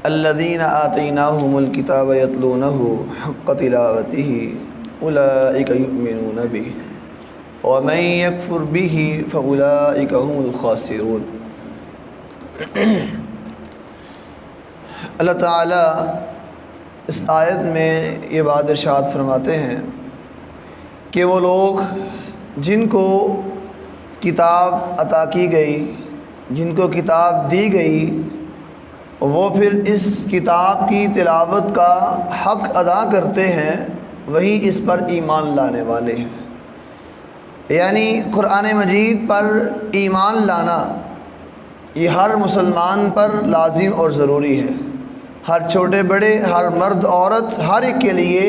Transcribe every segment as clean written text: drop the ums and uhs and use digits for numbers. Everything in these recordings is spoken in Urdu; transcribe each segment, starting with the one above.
الذین آتیناہم الکتاب یتلونہ حق تلاوتہ اولئک یؤمنون بہ ومن یکفر بہ فاولئک هم الخاسرون۔ اللہ تعالیٰ اس آیت میں یہ بات ارشاد فرماتے ہیں کہ وہ لوگ جن کو کتاب عطا کی گئی، جن کو کتاب دی گئی، وہ پھر اس کتاب کی تلاوت کا حق ادا کرتے ہیں، وہی اس پر ایمان لانے والے ہیں۔ یعنی قرآن مجید پر ایمان لانا یہ ہر مسلمان پر لازم اور ضروری ہے۔ ہر چھوٹے بڑے، ہر مرد عورت، ہر ایک کے لیے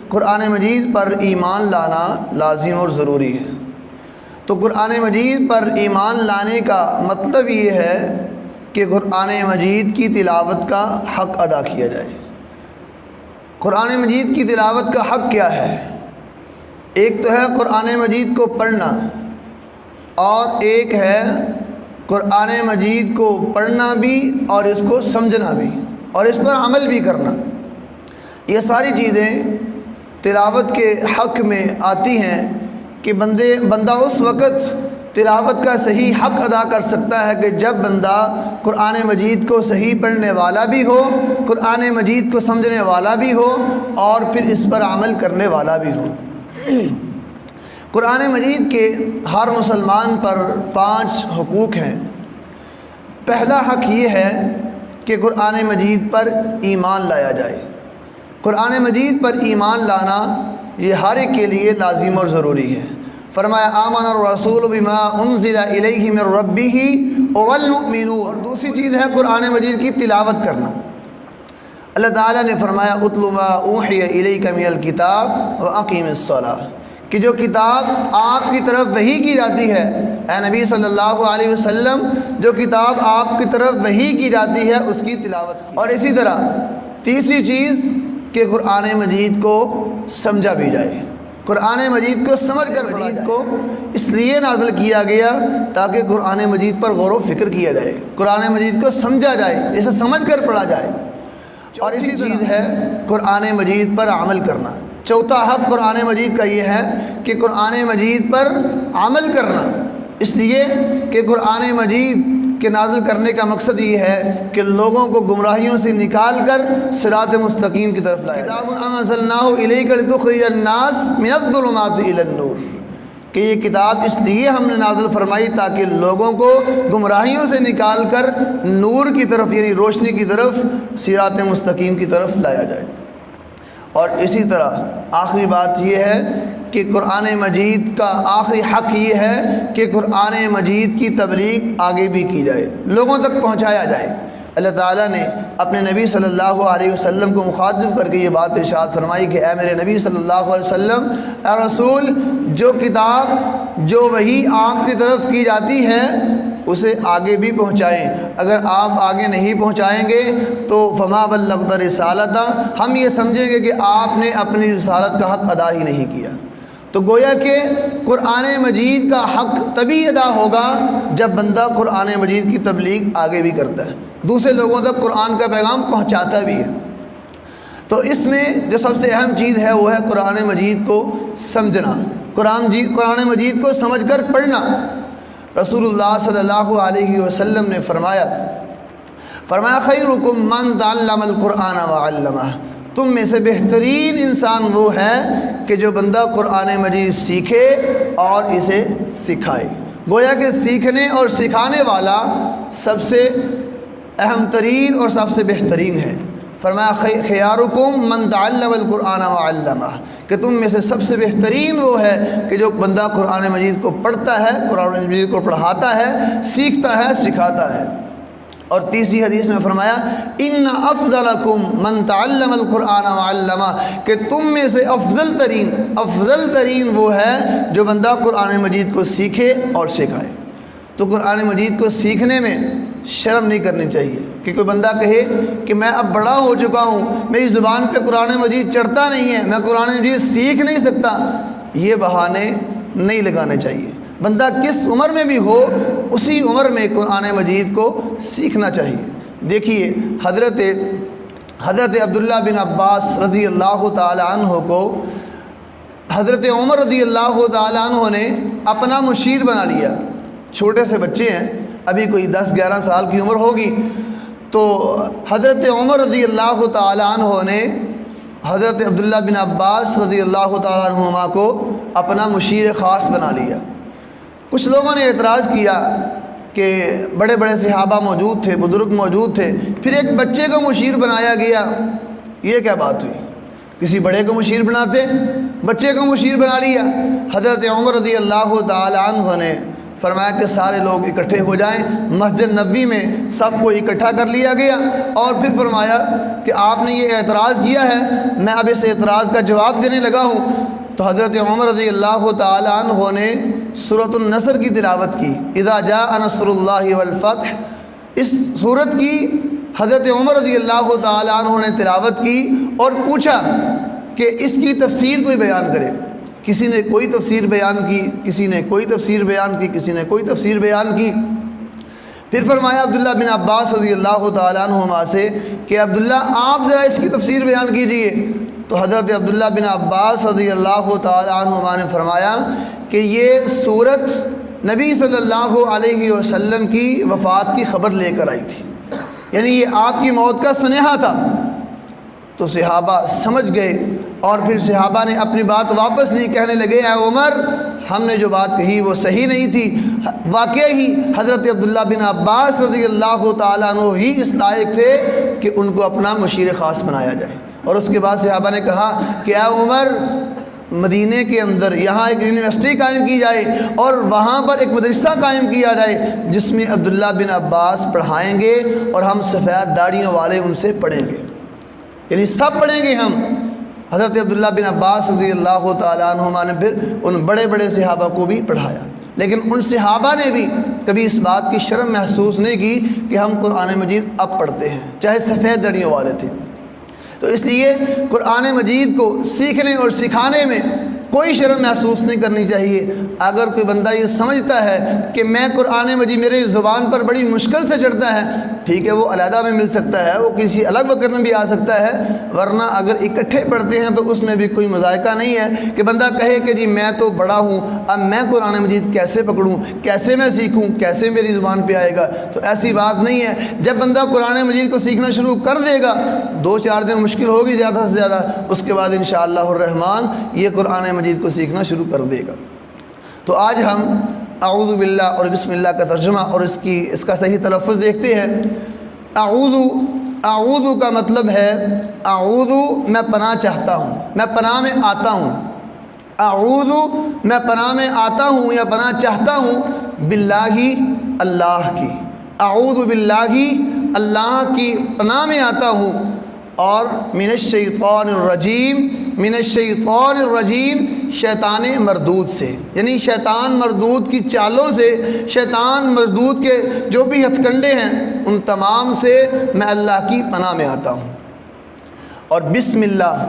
قرآن مجید پر ایمان لانا لازم اور ضروری ہے۔ تو قرآن مجید پر ایمان لانے کا مطلب یہ ہے کہ قرآن مجید کی تلاوت کا حق ادا کیا جائے۔ قرآن مجید کی تلاوت کا حق کیا ہے؟ ایک تو ہے قرآن مجید کو پڑھنا، اور ایک ہے قرآن مجید کو پڑھنا بھی اور اس کو سمجھنا بھی اور اس پر عمل بھی کرنا۔ یہ ساری چیزیں تلاوت کے حق میں آتی ہیں کہ بندہ اس وقت تلاوت کا صحیح حق ادا کر سکتا ہے کہ جب بندہ قرآن مجید کو صحیح پڑھنے والا بھی ہو، قرآن مجید کو سمجھنے والا بھی ہو، اور پھر اس پر عمل کرنے والا بھی ہو۔ قرآن مجید کے ہر مسلمان پر 5 حقوق ہیں۔ پہلا حق یہ ہے کہ قرآن مجید پر ایمان لایا جائے۔ قرآن مجید پر ایمان لانا یہ ہر ایک کے لیے لازم اور ضروری ہے۔ فرمایا آمن الرسول بما انزل الیہ من ربہ والمؤمنون۔ اور دوسری چیز ہے قرآن مجید کی تلاوت کرنا۔ اللہ تعالیٰ نے فرمایا اتل ما اوحی الیک من الکتاب واقیم الصلاۃ، کہ جو کتاب آپ کی طرف وحی کی جاتی ہے، اے نبی صلی اللہ علیہ وسلم، جو کتاب آپ کی طرف وحی کی جاتی ہے اس کی تلاوت کی۔ اور اسی طرح تیسری چیز کہ قرآن مجید کو سمجھا بھی جائے۔ قرآن مجید کو سمجھ کر مجید کو اس لیے نازل کیا گیا تاکہ قرآن مجید پر غور و فکر کیا جائے، قرآن مجید کو سمجھا جائے، اسے سمجھ کر پڑھا جائے۔ اور اسی چیز ہے قرآن مجید پر عمل کرنا۔ چوتھا حق قرآن مجید کا یہ ہے کہ قرآن مجید پر عمل کرنا، اس لیے کہ قرآن مجید کے نازل کرنے کا مقصد یہ ہے کہ لوگوں کو گمراہیوں سے نکال کر صراط مستقیم کی طرف لائے۔ کتاب انزلناہ الیک لتخرج الناس من الظلمات الی النور، کہ یہ کتاب اس لیے ہم نے نازل فرمائی تاکہ لوگوں کو گمراہیوں سے نکال کر نور کی طرف یعنی روشنی کی طرف، صراط مستقیم کی طرف لایا جائے۔ اور اسی طرح آخری بات یہ ہے کہ قرآن مجید کا آخری حق یہ ہے کہ قرآن مجید کی تبلیغ آگے بھی کی جائے، لوگوں تک پہنچایا جائے۔ اللہ تعالیٰ نے اپنے نبی صلی اللہ علیہ وسلم کو مخاطب کر کے یہ بات ارشاد فرمائی کہ اے میرے نبی صلی اللہ علیہ وسلم، اے رسول، جو کتاب جو وحی آپ کی طرف کی جاتی ہے اسے آگے بھی پہنچائیں۔ اگر آپ آگے نہیں پہنچائیں گے تو فما بلغت رسالتہ، ہم یہ سمجھیں گے کہ آپ نے اپنی رسالت کا حق ادا ہی نہیں کیا۔ تو گویا کہ قرآن مجید کا حق تبھی ادا ہوگا جب بندہ قرآن مجید کی تبلیغ آگے بھی کرتا ہے، دوسرے لوگوں تک قرآن کا پیغام پہنچاتا بھی ہے۔ تو اس میں جو سب سے اہم چیز ہے وہ ہے قرآن مجید کو سمجھنا، قرآن مجید کو سمجھ کر پڑھنا۔ رسول اللہ صلی اللہ علیہ وسلم نے فرمایا خیرکم من تعلم القرآن وعلمہ، تم میں سے بہترین انسان وہ ہے کہ جو بندہ قرآن مجید سیکھے اور اسے سکھائے۔ گویا کہ سیکھنے اور سکھانے والا سب سے اہم ترین اور سب سے بہترین ہے۔ فرمایا خیارکم من تعلم القرآن وعلمہ، کہ تم میں سے سب سے بہترین وہ ہے کہ جو بندہ قرآن مجید کو پڑھتا ہے، قرآن مجید کو پڑھاتا ہے، سیکھتا ہے، سکھاتا ہے۔ اور تیسری حدیث میں فرمایا ان افضلکم من تعلم القرآن وعلمہ، کہ تم میں سے افضل ترین وہ ہے جو بندہ قرآن مجید کو سیکھے اور سکھائے۔ تو قرآن مجید کو سیکھنے میں شرم نہیں کرنی چاہیے کہ کوئی بندہ کہے کہ میں اب بڑا ہو چکا ہوں، میری زبان پہ قرآن مجید چڑھتا نہیں ہے، میں قرآن مجید سیکھ نہیں سکتا، یہ بہانے نہیں لگانے چاہیے۔ بندہ کس عمر میں بھی ہو اسی عمر میں قرآن مجید کو سیکھنا چاہیے۔ دیکھیے حضرت عبداللہ بن عباس رضی اللہ تعالی عنہ کو حضرت عمر رضی اللہ تعالی عنہ نے اپنا مشیر بنا لیا. چھوٹے سے بچے ہیں, ابھی کوئی 10-11 سال کی عمر ہوگی, تو حضرت عمر رضی اللہ تعالی عنہ نے حضرت عبداللہ بن عباس رضی اللہ تعالی عنہما کو اپنا مشیر خاص بنا لیا. کچھ لوگوں نے اعتراض کیا کہ بڑے بڑے صحابہ موجود تھے, بزرگ موجود تھے, پھر ایک بچے کو مشیر بنایا گیا, یہ کیا بات ہوئی؟ کسی بڑے کو مشیر بناتے, بچے کو مشیر بنا لیا. حضرت عمر رضی اللہ تعالی عنہ نے فرمایا کہ سارے لوگ اکٹھے ہو جائیں. مسجد نبوی میں سب کو اکٹھا کر لیا گیا اور پھر فرمایا کہ آپ نے یہ اعتراض کیا ہے, میں اب اس اعتراض کا جواب دینے لگا ہوں. تو حضرت عمر رضی اللہ تعالی عنہ نے سورۃ النصر کی تلاوت کی, اذا جاء نصر اللہ والفتح. اس سورت کی حضرت عمر رضی اللہ تعالی عنہ نے تلاوت کی اور پوچھا کہ اس کی تفسیر کوئی بیان کرے. کسی نے کوئی تفسیر بیان کی, کسی نے کوئی تفسیر بیان کی, کسی نے کوئی تفسیر بیان کی. پھر فرمایا عبداللہ بن عباس رضی اللہ تعالی عنہما سے کہ عبداللہ آپ ذرا اس کی تفسیر بیان کیجیے. تو حضرت عبداللہ بن عباس رضی اللہ تعالی عنہما نے فرمایا کہ یہ سورت نبی صلی اللہ علیہ وسلم کی وفات کی خبر لے کر آئی تھی, یعنی یہ آپ کی موت کا سنیحہ تھا. تو صحابہ سمجھ گئے اور پھر صحابہ نے اپنی بات واپس لی, کہنے لگے اے عمر ہم نے جو بات کہی وہ صحیح نہیں تھی. واقعی حضرت عبداللہ بن عباس رضی اللہ تعالیٰ عنہ ہی اس لائق تھے کہ ان کو اپنا مشیر خاص بنایا جائے. اور اس کے بعد صحابہ نے کہا کہ اے عمر مدینے کے اندر یہاں ایک یونیورسٹی قائم کی جائے اور وہاں پر ایک مدرسہ قائم کیا جائے جس میں عبداللہ بن عباس پڑھائیں گے اور ہم سفید داڑھیوں والے ان سے پڑھیں گے, یعنی سب پڑھیں گے ہم. حضرت عبداللہ بن عباس رضی اللہ تعالیٰ عنہما نے پھر ان بڑے بڑے صحابہ کو بھی پڑھایا, لیکن ان صحابہ نے بھی کبھی اس بات کی شرم محسوس نہیں کی کہ ہم قرآن مجید اب پڑھتے ہیں, چاہے سفید داڑھیوں والے تھے. تو اس لیے قرآن مجید کو سیکھنے اور سکھانے میں کوئی شرم محسوس نہیں کرنی چاہیے. اگر کوئی بندہ یہ سمجھتا ہے کہ میں قرآن مجید میرے زبان پر بڑی مشکل سے چڑھتا ہے, ٹھیک ہے وہ علیحدہ میں مل سکتا ہے, وہ کسی الگ وقت میں بھی آ سکتا ہے, ورنہ اگر اکٹھے پڑھتے ہیں تو اس میں بھی کوئی مذائقہ نہیں ہے کہ بندہ کہے کہ جی میں تو بڑا ہوں, اب میں قرآن مجید کیسے پکڑوں, کیسے میں سیکھوں, کیسے میری زبان پہ آئے گا. تو ایسی بات نہیں ہے. جب بندہ قرآن مجید کو سیکھنا شروع کر دے گا, 2-4 دن مشکل ہوگی زیادہ سے زیادہ, اس کے بعد انشاءاللہ الرحمن یہ قرآن مجید کو سیکھنا شروع کر دے گا. تو آج ہم اعوذ باللہ اور بسم اللہ کا ترجمہ اور اس کا صحیح تلفظ دیکھتے ہیں. اعوذ کا مطلب ہے اعوذ میں پناہ چاہتا ہوں, میں پناہ میں آتا ہوں. اعوذ میں پناہ میں آتا ہوں یا پناہ چاہتا ہوں باللہ اللہ کی. اعوذ باللہ اللہ کی پناہ میں آتا ہوں. اور من الشیطان الرجیم, من الشیطان الرجیم شیطان مردود سے, یعنی شیطان مردود کی چالوں سے, شیطان مردود کے جو بھی ہتھ کنڈے ہیں ان تمام سے میں اللہ کی پناہ میں آتا ہوں. اور بسم اللہ,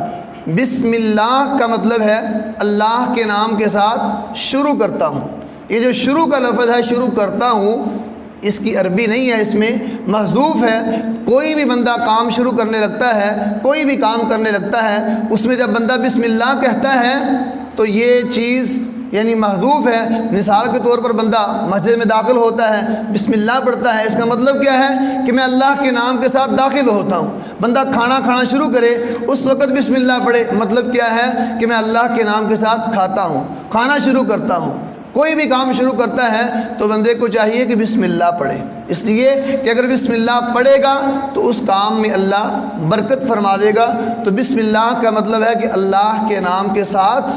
بسم اللہ کا مطلب ہے اللہ کے نام کے ساتھ شروع کرتا ہوں. یہ جو شروع کا لفظ ہے شروع کرتا ہوں, اس کی عربی نہیں ہے, اس میں محذوف ہے. کوئی بھی بندہ کام شروع کرنے لگتا ہے, کوئی بھی کام کرنے لگتا ہے, اس میں جب بندہ بسم اللہ کہتا ہے تو یہ چیز یعنی محذوف ہے. مثال کے طور پر بندہ مسجد میں داخل ہوتا ہے, بسم اللہ پڑھتا ہے, اس کا مطلب کیا ہے کہ میں اللہ کے نام کے ساتھ داخل ہوتا ہوں. بندہ کھانا کھانا شروع کرے اس وقت بسم اللہ پڑھے, مطلب کیا ہے کہ میں اللہ کے نام کے ساتھ کھاتا ہوں, کھانا شروع کرتا ہوں. کوئی بھی کام شروع کرتا ہے تو بندے کو چاہیے کہ بسم اللہ پڑھے, اس لیے کہ اگر بسم اللہ پڑھے گا تو اس کام میں اللہ برکت فرما دے گا. تو بسم اللہ کا مطلب ہے کہ اللہ کے نام کے ساتھ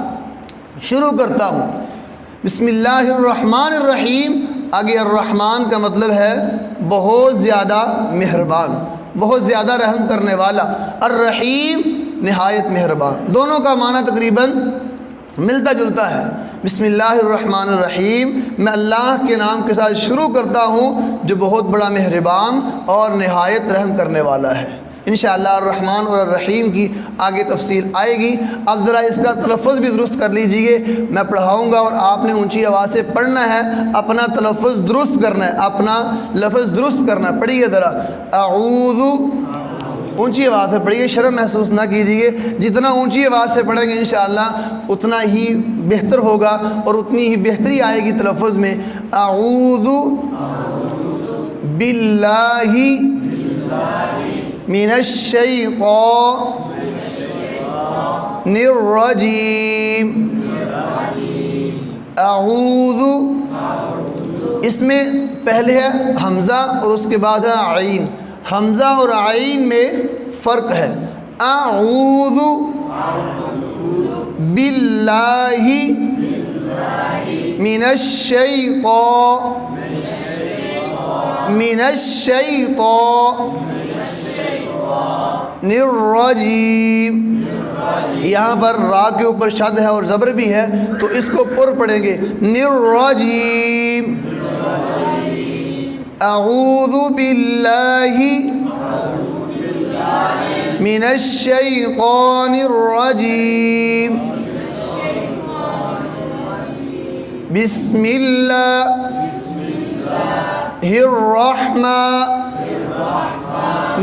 شروع کرتا ہوں. بسم اللہ الرحمن الرحیم, آگے الرحمن کا مطلب ہے بہت زیادہ مہربان, بہت زیادہ رحم کرنے والا. الرحیم نہایت مہربان, دونوں کا معنی تقریباً ملتا جلتا ہے. بسم اللہ الرحمن الرحیم, میں اللہ کے نام کے ساتھ شروع کرتا ہوں جو بہت بڑا مہربان اور نہایت رحم کرنے والا ہے. انشاءاللہ الرحمن اور الرحیم کی آگے تفصیل آئے گی۔ اب ذرا اس کا تلفظ بھی درست کر لیجئے، میں پڑھاؤں گا اور آپ نے اونچی آواز سے پڑھنا ہے، اپنا تلفظ درست کرنا ہے، اپنا لفظ درست کرنا ہے۔ پڑھیے ذرا، اعوذ، اونچی آواز سے پڑھیے، شرم محسوس نہ کیجیے، جتنا اونچی آواز سے پڑھیں گے انشاءاللہ اتنا ہی بہتر ہوگا اور اتنی ہی بہتری آئے گی تلفظ میں۔ اعوذ باللہ من الشیطان الرجیم۔ اعوذ، اس میں پہلے ہے حمزہ اور اس کے بعد ہے عین، حمزہ اور عین میں فرق ہے۔ اعوذ باللہ من الشیطان، من الشیطان الرجیم۔ یہاں پر را کے اوپر شد ہے اور زبر بھی ہے تو اس کو پر پڑھیں گے، الرجیم۔ اعوذ باللہ من الشیطان الرجیم، بسم اللہ الرحمن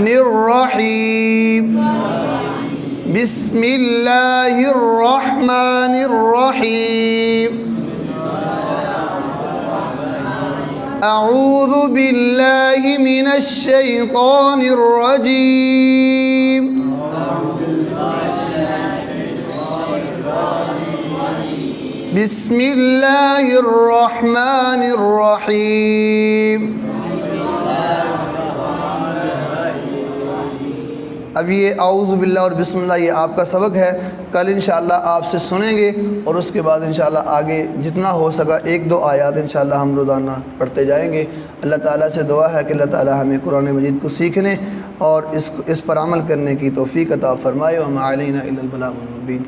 الرحیم، بسم اللہ الرحمن الرحیم۔ اعوذ باللہ من الشیطان الرجیم، بسم اللہ الرحمن الرحیم۔ اب یہ اعوذ باللہ اور بسم اللہ یہ آپ کا سبق ہے، کل انشاءاللہ آپ سے سنیں گے اور اس کے بعد انشاءاللہ آگے جتنا ہو سکا ایک دو آیات انشاءاللہ ہم روزانہ پڑھتے جائیں گے۔ اللہ تعالیٰ سے دعا ہے کہ اللہ تعالیٰ ہمیں قرآن مجید کو سیکھنے اور اس پر عمل کرنے کی توفیق عطا فرمائے۔ وما علینا الا البلاغ المبین۔